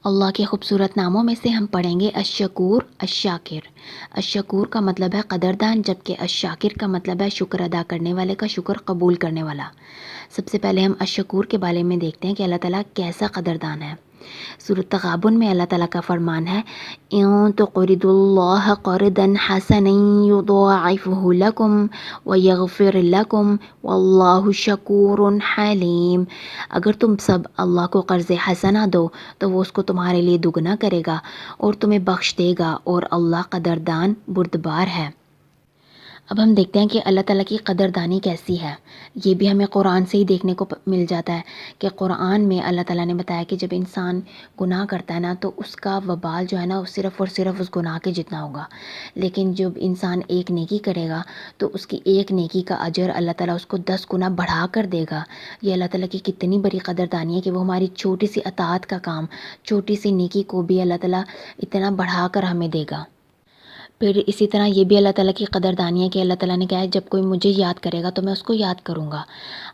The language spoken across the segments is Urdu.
اللہ کے خوبصورت ناموں میں سے ہم پڑھیں گے الشکور الشاکر۔ الشکور کا مطلب ہے قدردان، جبکہ الشاکر کا مطلب ہے شکر ادا کرنے والے کا، شکر قبول کرنے والا۔ سب سے پہلے ہم الشکور کے بارے میں دیکھتے ہیں کہ اللہ تعالیٰ کیسا قدردان ہے۔ سورۃ تغابن میں اللہ تعالیٰ کا فرمان ہے ان تقرضوا اللہ قرضا حسنا یضاعفہ لکم ویغفر لکم واللہ شکور حلیم۔ اگر تم سب اللہ کو قرض حسنہ دو تو وہ اس کو تمہارے لیے دگنا کرے گا اور تمہیں بخش دے گا، اور اللہ قدردان بردبار ہے۔ اب ہم دیکھتے ہیں کہ اللہ تعالیٰ کی قدردانی کیسی ہے۔ یہ بھی ہمیں قرآن سے ہی دیکھنے کو مل جاتا ہے کہ قرآن میں اللہ تعالیٰ نے بتایا کہ جب انسان گناہ کرتا ہے نا تو اس کا وبال جو ہے نا صرف اور صرف اس گناہ کے جتنا ہوگا، لیکن جب انسان ایک نیکی کرے گا تو اس کی ایک نیکی کا اجر اللہ تعالیٰ اس کو 10 گنا بڑھا کر دے گا۔ یہ اللہ تعالیٰ کی کتنی بڑی قدردانی ہے کہ وہ ہماری چھوٹی سی اطاعت کا کام، چھوٹی سی نیکی کو بھی اللہ تعالیٰ اتنا بڑھا کر ہمیں دے گا۔ پھر اسی طرح یہ بھی اللہ تعالیٰ کی قدردانی ہے کہ اللہ تعالیٰ نے کہا ہے جب کوئی مجھے یاد کرے گا تو میں اس کو یاد کروں گا۔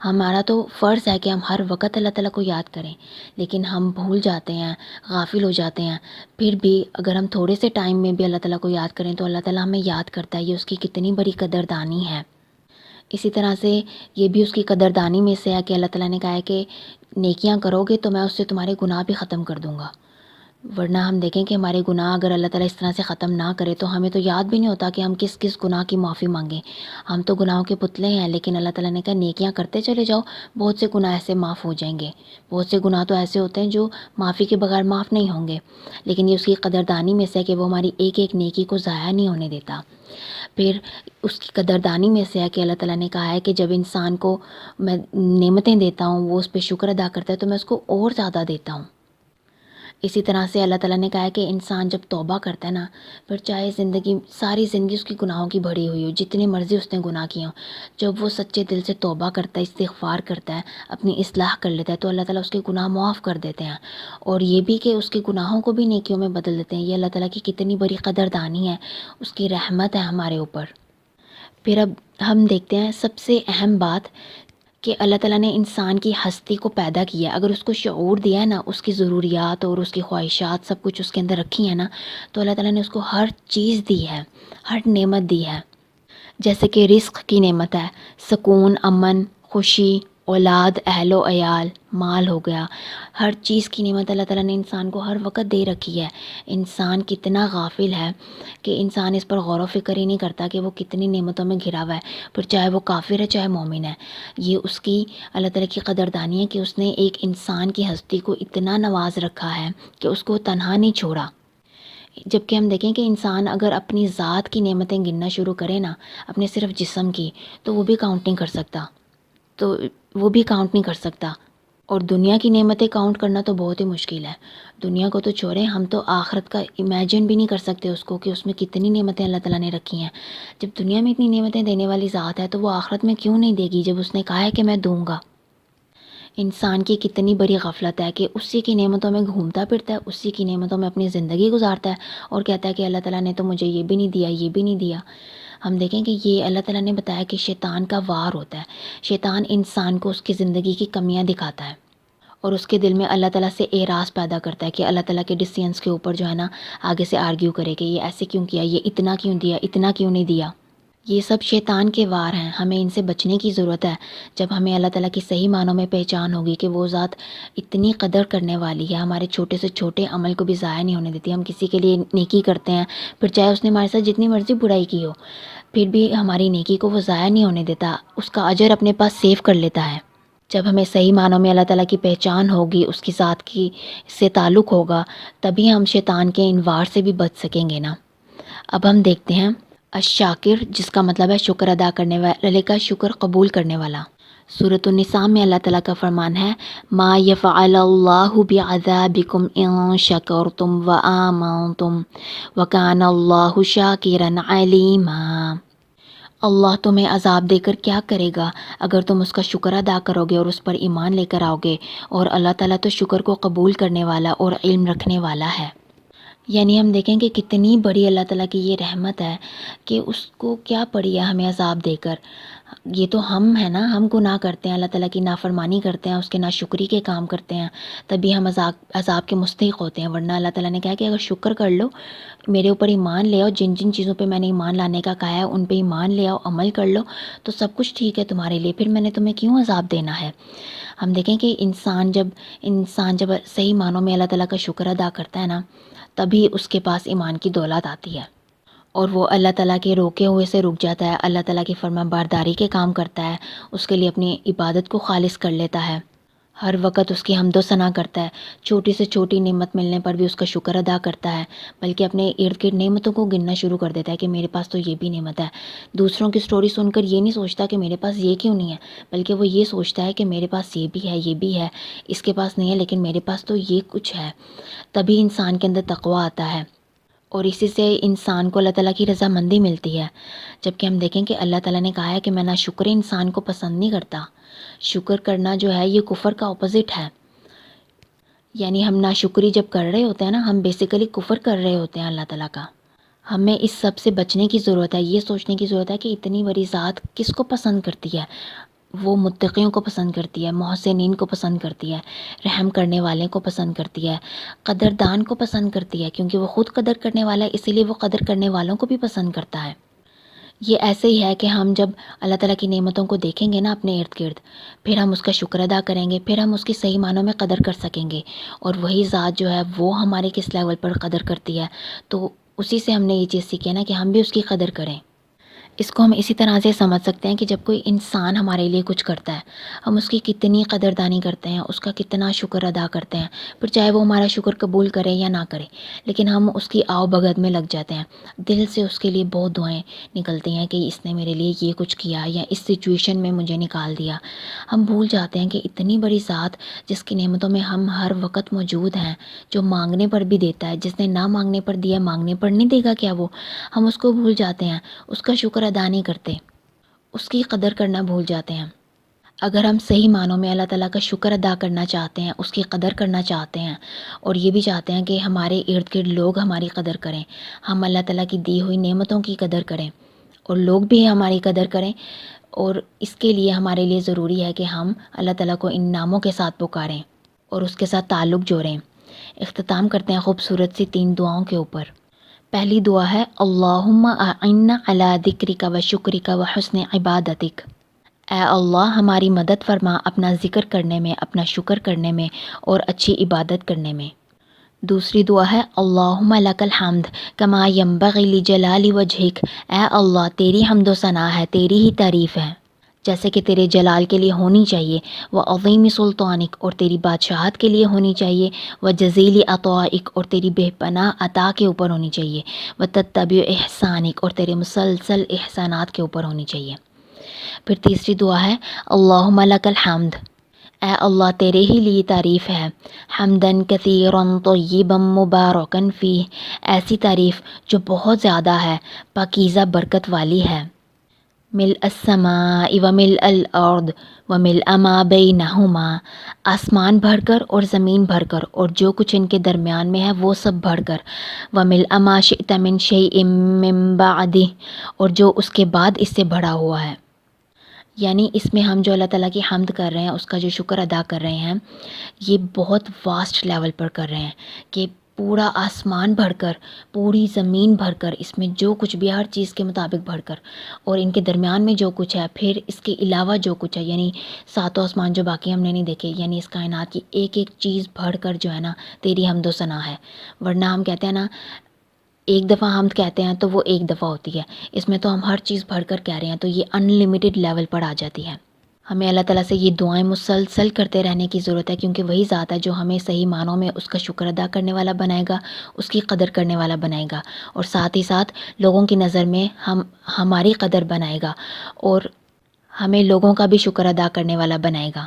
ہمارا تو فرض ہے کہ ہم ہر وقت اللہ تعالیٰ کو یاد کریں، لیکن ہم بھول جاتے ہیں، غافل ہو جاتے ہیں۔ پھر بھی اگر ہم تھوڑے سے ٹائم میں بھی اللہ تعالیٰ کو یاد کریں تو اللہ تعالیٰ ہمیں یاد کرتا ہے، یہ اس کی کتنی بڑی قدردانی ہے۔ اسی طرح سے یہ بھی اس کی قدردانی میں سے ہے کہ اللہ تعالیٰ نے کہا ہے کہ نیکیاں کرو گے تو میں اس سے تمہارے گناہ بھی ختم کر دوں گا۔ ورنہ ہم دیکھیں کہ ہمارے گناہ اگر اللہ تعالیٰ اس طرح سے ختم نہ کرے تو ہمیں تو یاد بھی نہیں ہوتا کہ ہم کس کس گناہ کی معافی مانگیں۔ ہم تو گناہوں کے پتلے ہیں، لیکن اللہ تعالیٰ نے کہا نیکیاں کرتے چلے جاؤ، بہت سے گناہ ایسے معاف ہو جائیں گے۔ بہت سے گناہ تو ایسے ہوتے ہیں جو معافی کے بغیر معاف نہیں ہوں گے، لیکن یہ اس کی قدردانی میں سے ہے کہ وہ ہماری ایک ایک نیکی کو ضائع نہیں ہونے دیتا۔ پھر اس کی قدردانی میں سے ہے کہ اللہ تعالیٰ نے کہا ہے کہ جب انسان کو میں نعمتیں دیتا ہوں وہ اس پہ شکر ادا کرتا ہے تو میں اس کو اور زیادہ دیتا ہوں۔ اسی طرح سے اللہ تعالیٰ نے کہا ہے کہ انسان جب توبہ کرتا ہے نا، پھر چاہے ساری زندگی اس کی گناہوں کی بھری ہوئی ہو، جتنی مرضی اس نے گناہ کیے ہوں، جب وہ سچے دل سے توبہ کرتا ہے، استغفار کرتا ہے، اپنی اصلاح کر لیتا ہے تو اللہ تعالیٰ اس کے گناہ معاف کر دیتے ہیں، اور یہ بھی کہ اس کے گناہوں کو بھی نیکیوں میں بدل دیتے ہیں۔ یہ اللہ تعالیٰ کی کتنی بڑی قدردانی ہے، اس کی رحمت ہے ہمارے اوپر۔ پھر اب ہم دیکھتے ہیں سب سے اہم بات کہ اللہ تعالیٰ نے انسان کی ہستی کو پیدا کیا ہے۔ اگر اس کو شعور دیا ہے نا، اس کی ضروریات اور اس کی خواہشات سب کچھ اس کے اندر رکھی ہیں نا، تو اللہ تعالیٰ نے اس کو ہر چیز دی ہے، ہر نعمت دی ہے۔ جیسے کہ رزق کی نعمت ہے، سکون، امن، خوشی، اولاد، اہل و عیال، مال ہو گیا، ہر چیز کی نعمت اللہ تعالیٰ نے انسان کو ہر وقت دے رکھی ہے۔ انسان کتنا غافل ہے کہ انسان اس پر غور و فکر ہی نہیں کرتا کہ وہ کتنی نعمتوں میں گھرا ہوا ہے، پھر چاہے وہ کافر ہے چاہے مومن ہے۔ یہ اس کی اللہ تعالیٰ کی قدردانی ہے کہ اس نے ایک انسان کی ہستی کو اتنا نواز رکھا ہے کہ اس کو تنہا نہیں چھوڑا۔ جبکہ ہم دیکھیں کہ انسان اگر اپنی ذات کی نعمتیں گننا شروع کرے نا، اپنے صرف جسم کی، تو وہ بھی کاؤنٹ نہیں کر سکتا، اور دنیا کی نعمتیں کاؤنٹ کرنا تو بہت ہی مشکل ہے۔ دنیا کو تو چھوڑیں، ہم تو آخرت کا امیجن بھی نہیں کر سکتے اس کو کہ اس میں کتنی نعمتیں اللہ تعالیٰ نے رکھی ہیں۔ جب دنیا میں اتنی نعمتیں دینے والی ذات ہے تو وہ آخرت میں کیوں نہیں دے گی جب اس نے کہا ہے کہ میں دوں گا۔ انسان کی کتنی بڑی غفلت ہے کہ اسی کی نعمتوں میں گھومتا پھرتا ہے، اسی کی نعمتوں میں اپنی زندگی گزارتا ہے اور کہتا ہے کہ اللہ تعالیٰ نے تو مجھے یہ بھی نہیں دیا، یہ بھی نہیں دیا۔ ہم دیکھیں کہ یہ اللہ تعالیٰ نے بتایا کہ شیطان کا وار ہوتا ہے۔ شیطان انسان کو اس کی زندگی کی کمیاں دکھاتا ہے اور اس کے دل میں اللہ تعالیٰ سے اعراض پیدا کرتا ہے کہ اللہ تعالیٰ کے ڈیسیژنز کے اوپر جو ہے نا آگے سے آرگیو کرے کہ یہ ایسے کیوں کیا، یہ اتنا کیوں دیا، اتنا کیوں نہیں دیا۔ یہ سب شیطان کے وار ہیں، ہمیں ان سے بچنے کی ضرورت ہے۔ جب ہمیں اللہ تعالیٰ کی صحیح معنوں میں پہچان ہوگی کہ وہ ذات اتنی قدر کرنے والی ہے، ہمارے چھوٹے سے چھوٹے عمل کو بھی ضائع نہیں ہونے دیتی۔ ہم کسی کے لیے نیکی کرتے ہیں، پھر چاہے اس نے ہمارے ساتھ جتنی مرضی برائی کی ہو، پھر بھی ہماری نیکی کو وہ ضائع نہیں ہونے دیتا، اس کا اجر اپنے پاس سیو کر لیتا ہے۔ جب ہمیں صحیح معنوں میں اللہ تعالیٰ کی پہچان ہوگی، اس کی ذات کی سے تعلق ہوگا، تبھی ہم شیطان کے ان وار سے بھی بچ سکیں گے نا۔ اب ہم دیکھتے ہیں الشاکر، جس کا مطلب ہے شکر ادا کرنے والے کا، شکر قبول کرنے والا۔ سورۃ النساء میں اللہ تعالیٰ کا فرمان ہے ما یفعل اللہ بعذابکم ان شکرتم وآمنتم وکان اللہ شاکرا علیما۔ اللہ تمہیں عذاب دے کر کیا کرے گا اگر تم اس کا شکر ادا کرو گے اور اس پر ایمان لے کر آؤ گے، اور اللہ تعالیٰ تو شکر کو قبول کرنے والا اور علم رکھنے والا ہے۔ یعنی ہم دیکھیں کہ کتنی بڑی اللہ تعالیٰ کی یہ رحمت ہے کہ اس کو کیا پڑی ہے ہمیں عذاب دے کر. یہ تو ہم ہیں نا، ہم گناہ کرتے ہیں، اللہ تعالیٰ کی نافرمانی کرتے ہیں، اس کے ناشکری کے کام کرتے ہیں، تبھی ہم عذاب کے مستحق ہوتے ہیں. ورنہ اللہ تعالیٰ نے کہا کہ اگر شکر کر لو، میرے اوپر ایمان لے آؤ، جن جن چیزوں پہ میں نے ایمان لانے کا کہا ہے ان پہ ایمان لے آؤ، عمل کر لو، تو سب کچھ ٹھیک ہے تمہارے لیے، پھر میں نے تمہیں کیوں عذاب دینا ہے. ہم دیکھیں کہ انسان جب صحیح معنوں میں اللہ تعالیٰ کا شکر ادا کرتا ہے نا، تبھی اس کے پاس ایمان کی دولت آتی ہے، اور وہ اللہ تعالیٰ کے روکے ہوئے سے رک جاتا ہے، اللہ تعالیٰ کی فرما برداری کے کام کرتا ہے، اس کے لیے اپنی عبادت کو خالص کر لیتا ہے، ہر وقت اس کی حمد و ثنا کرتا ہے، چھوٹی سے چھوٹی نعمت ملنے پر بھی اس کا شکر ادا کرتا ہے، بلکہ اپنے ارد گرد نعمتوں کو گننا شروع کر دیتا ہے کہ میرے پاس تو یہ بھی نعمت ہے. دوسروں کی سٹوری سن کر یہ نہیں سوچتا کہ میرے پاس یہ کیوں نہیں ہے، بلکہ وہ یہ سوچتا ہے کہ میرے پاس یہ بھی ہے، یہ بھی ہے، اس کے پاس نہیں ہے لیکن میرے پاس تو یہ کچھ ہے. تبھی انسان کے اندر تقویٰ آتا ہے، اور اسی سے انسان کو اللہ تعالیٰ کی رضامندی ملتی ہے. جبکہ ہم دیکھیں کہ اللہ تعالیٰ نے کہا ہے کہ میں ناشکر انسان کو پسند نہیں کرتا. شکر کرنا جو ہے یہ کفر کا اپوزٹ ہے. یعنی ہم ناشکری جب کر رہے ہوتے ہیں نا، ہم بیسیکلی کفر کر رہے ہوتے ہیں اللہ تعالیٰ کا. ہمیں اس سب سے بچنے کی ضرورت ہے، یہ سوچنے کی ضرورت ہے کہ اتنی بڑی ذات کس کو پسند کرتی ہے. وہ متقیوں کو پسند کرتی ہے، محسنین کو پسند کرتی ہے، رحم کرنے والے کو پسند کرتی ہے، قدردان کو پسند کرتی ہے، کیونکہ وہ خود قدر کرنے والا ہے، اسی لیے وہ قدر کرنے والوں کو بھی پسند کرتا ہے. یہ ایسے ہی ہے کہ ہم جب اللہ تعالیٰ کی نعمتوں کو دیکھیں گے نا اپنے ارد گرد، پھر ہم اس کا شکر ادا کریں گے، پھر ہم اس کی صحیح معنوں میں قدر کر سکیں گے، اور وہی ذات جو ہے وہ ہمارے کس لیول پر قدر کرتی ہے. تو اسی سے ہم نے یہ چیز سیکھی نا کہ ہم بھی اس کی قدر کریں. اس کو ہم اسی طرح سے سمجھ سکتے ہیں کہ جب کوئی انسان ہمارے لیے کچھ کرتا ہے، ہم اس کی کتنی قدردانی کرتے ہیں، اس کا کتنا شکر ادا کرتے ہیں، پھر چاہے وہ ہمارا شکر قبول کرے یا نہ کرے، لیکن ہم اس کی آؤ بھگت میں لگ جاتے ہیں. دل سے اس کے لیے بہت دعائیں نکلتی ہیں کہ اس نے میرے لیے یہ کچھ کیا یا اس سچویشن میں مجھے نکال دیا. ہم بھول جاتے ہیں کہ اتنی بڑی ذات جس کی نعمتوں میں ہم ہر وقت موجود ہیں، جو مانگنے پر بھی دیتا ہے، جس نے نہ مانگنے پر دیا مانگنے پر نہیں دے گا کیا وہ؟ ہم اس کو بھول جاتے ہیں، اس کا شکر ادا نہیں کرتے، اس کی قدر کرنا بھول جاتے ہیں. اگر ہم صحیح معنوں میں اللہ تعالیٰ کا شکر ادا کرنا چاہتے ہیں، اس کی قدر کرنا چاہتے ہیں، اور یہ بھی چاہتے ہیں کہ ہمارے ارد گرد لوگ ہماری قدر کریں، ہم اللہ تعالیٰ کی دی ہوئی نعمتوں کی قدر کریں اور لوگ بھی ہماری قدر کریں، اور اس کے لیے ہمارے لیے ضروری ہے کہ ہم اللہ تعالیٰ کو ان ناموں کے ساتھ پکاریں اور اس کے ساتھ تعلق جوڑیں. اختتام کرتے ہیں خوبصورت سی 3 دعاؤں کے اوپر. پہلی دعا ہے اللہم اعنا علی ذکرک و شکرک و حسن عبادتک. اے اللہ ہماری مدد فرما اپنا ذکر کرنے میں، اپنا شکر کرنے میں اور اچھی عبادت کرنے میں. دوسری دعا ہے اللہم لک الحمد کما ینبغی لجلال وجہک. اے اللہ تیری حمد و ثنا ہے، تیری ہی تعریف ہے جیسے کہ تیرے جلال کے لیے ہونی چاہیے، وہ عظیم سلطانک اور تیری بادشاہت کے لیے ہونی چاہیے، وہ جزیل عطائک اور تیری بے پناہ عطا کے اوپر ہونی چاہیے، وہ تتبع احسانک اور تیرے مسلسل احسانات کے اوپر ہونی چاہیے. پھر تیسری دعا ہے اللہم لک الحمد. اے اللہ تیرے ہی لیے تعریف ہے، حمدن کثیرا طیبا مبارکا فیہ، ایسی تعریف جو بہت زیادہ ہے، پاکیزہ برکت والی ہے. ملء السماء وملء الارض وملء ما بینہما، آسمان بھر کر اور زمین بھر کر اور جو کچھ ان کے درمیان میں ہے وہ سب بھر کر. وملء ما شئت من شیء من بعدہ، اور جو اس کے بعد اس سے بڑھا ہوا ہے. یعنی اس میں ہم جو اللہ تعالیٰ کی حمد کر رہے ہیں، اس کا جو شکر ادا کر رہے ہیں، یہ بہت واسٹ لیول پر کر رہے ہیں کہ پورا آسمان بھر کر، پوری زمین بھر کر، اس میں جو کچھ بھی ہر چیز کے مطابق بھر کر، اور ان کے درمیان میں جو کچھ ہے، پھر اس کے علاوہ جو کچھ ہے، یعنی 7 آسمان جو باقی ہم نے نہیں دیکھے، یعنی اس کائنات کی ایک ایک چیز بھر کر جو ہے نا تیری حمد و ثنا ہے. ورنہ ہم کہتے ہیں نا ایک دفعہ حمد کہتے ہیں تو وہ ایک دفعہ ہوتی ہے، اس میں تو ہم ہر چیز بھر کر کہہ رہے ہیں، تو یہ ان لمیٹڈ لیول پر آ جاتی ہے. ہمیں اللہ تعالیٰ سے یہ دعائیں مسلسل کرتے رہنے کی ضرورت ہے، کیونکہ وہی ذات ہے جو ہمیں صحیح معنوں میں اس کا شکر ادا کرنے والا بنائے گا، اس کی قدر کرنے والا بنائے گا، اور ساتھ ہی ساتھ لوگوں کی نظر میں ہماری قدر بنائے گا، اور ہمیں لوگوں کا بھی شکر ادا کرنے والا بنائے گا.